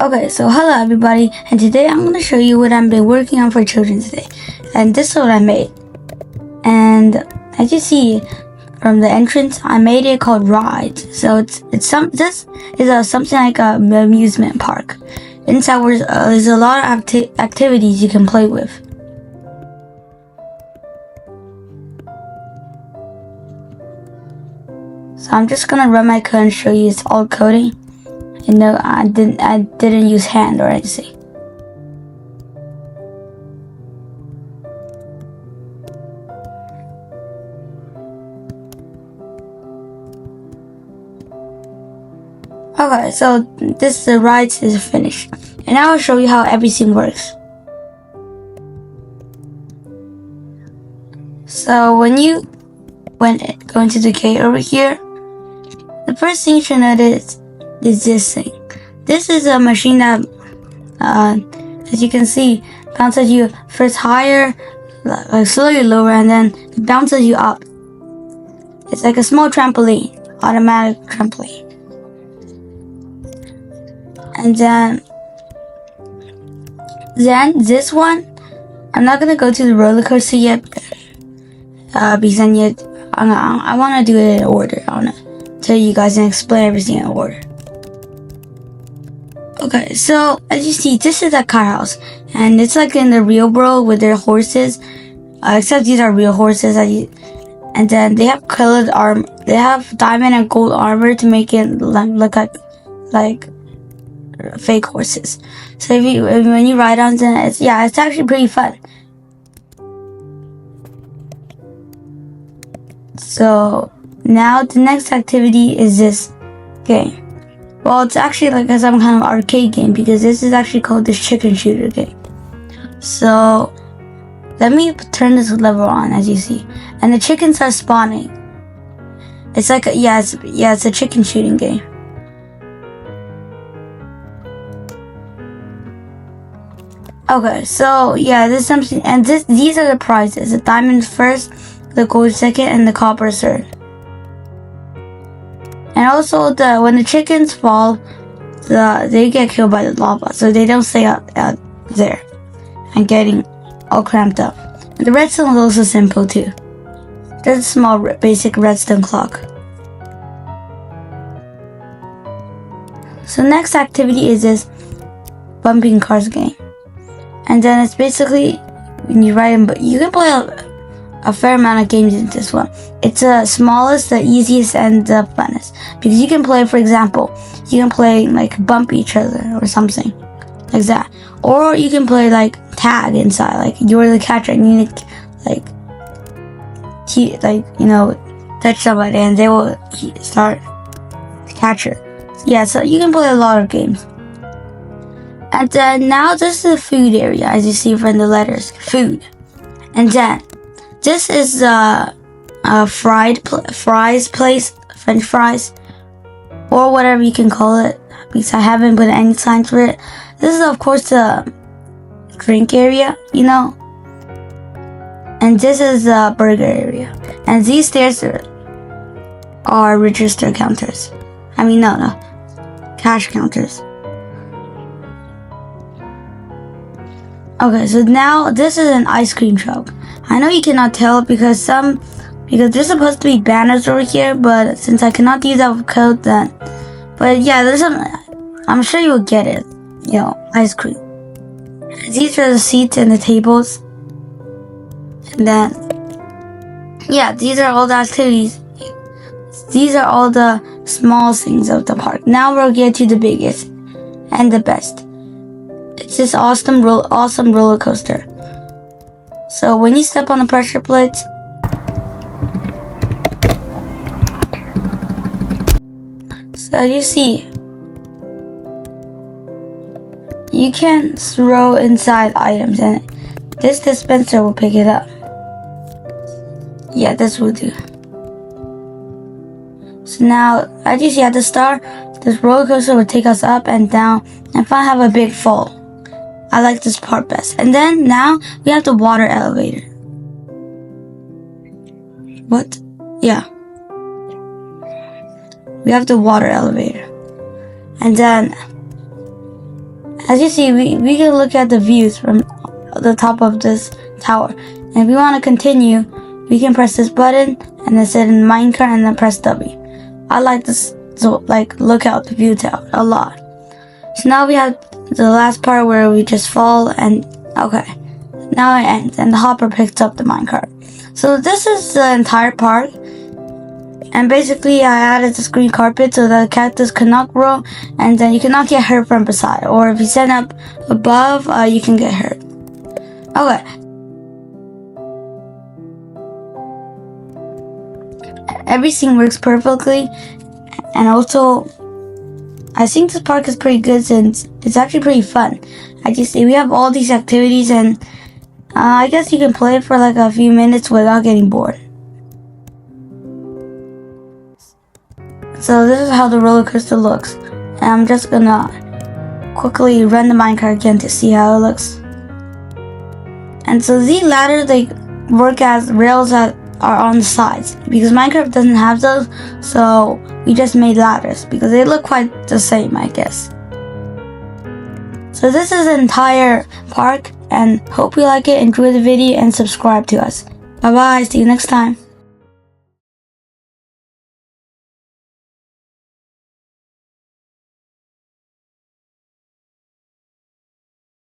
Okay, so hello everybody, and today I'm going to show you what I've been working on for children today. And this is what I made. And as you see from the entrance, I made it called Rides. So this is something like an amusement park. Inside there's a lot of activities you can play with. So I'm just gonna run my code and show you it's all coding. And no, I didn't use hand or anything. Okay, so the rides is finished. And now I'll show you how everything works. So when you go into the gate over here, the first thing you should notice is this thing. This is a machine that, as you can see, bounces you first higher, like slowly lower, and then it bounces you up. It's like a small trampoline, automatic trampoline. And then this one, I'm not gonna go to the roller coaster yet, because I want to do it in order. I want to tell you guys and explain everything in order. Okay, so as you see, this is a car house, and it's like in the real world with their horses, except these are real horses. And then they have colored armor. They have diamond and gold armor to make it look like fake horses. So when you ride on them, it's actually pretty fun. So now the next activity is this game. Well, it's actually like some kind of arcade game, because this is actually called the chicken shooter game. So let me turn this lever on, as you see, and the chickens are spawning. It's like it's a chicken shooting game. Okay, so this is something, and these are the prizes: the diamond first, the gold second, and the copper third. And also, when the chickens fall, they get killed by the lava, so they don't stay out there and getting all cramped up. And the redstone is also simple too. There's a small basic redstone clock. So next activity is this bumping cars game. And then it's basically when you ride them, but you can play a fair amount of games in this one. It's the smallest, the easiest, and the funnest, because you can play, for example, you can play like bump each other or something like that, or you can play like tag inside, like you're the catcher and you need touch somebody and they will start the catcher. So you can play a lot of games. And then now this is the food area, as you see from the letters, food. And then this is a fries place, French fries, or whatever you can call it, because I haven't put any signs for it. This is of course the drink area, and this is the burger area. And these stairs are register counters. Cash counters. Okay, so now this is an ice cream truck. I know you cannot tell because there's supposed to be banners over here, but since I cannot use that code, then, there's I'm sure you will get it. Ice cream. These are the seats and the tables. And then, these are all the activities. These are all the small things of the park. Now we'll get to the biggest and the best. It's this awesome roller coaster. So when you step on the pressure plates, so you see, you can throw inside items and this dispenser will pick it up. This will do. So now, as you see at the start, this roller coaster will take us up and down and finally have a big fall. I like this part best. And then now we have the water elevator. What? Yeah. We have the water elevator. And then as you see, we can look at the views from the top of this tower. And if we want to continue, we can press this button and then sit in minecart and then press W. I like this, so like look out the view tower a lot. So now we have the last part where we just fall, and okay, now it ends and the hopper picks up the minecart. So this is the entire part, and basically I added this green carpet so that the cactus cannot grow, and then you cannot get hurt from beside, or if you stand up above, you can get hurt. Okay. Everything works perfectly, and also I think this park is pretty good since it's actually pretty fun. I just see we have all these activities, and I guess you can play it for like a few minutes without getting bored. So this is how the roller coaster looks, and I'm just gonna quickly run the minecart again to see how it looks. And so these ladders, they work as rails that are on the sides, because Minecraft doesn't have those, so we just made ladders because they look quite the same, I guess. So this is the entire park, and hope you like it, enjoy the video, and subscribe to us. Bye bye, see you next time.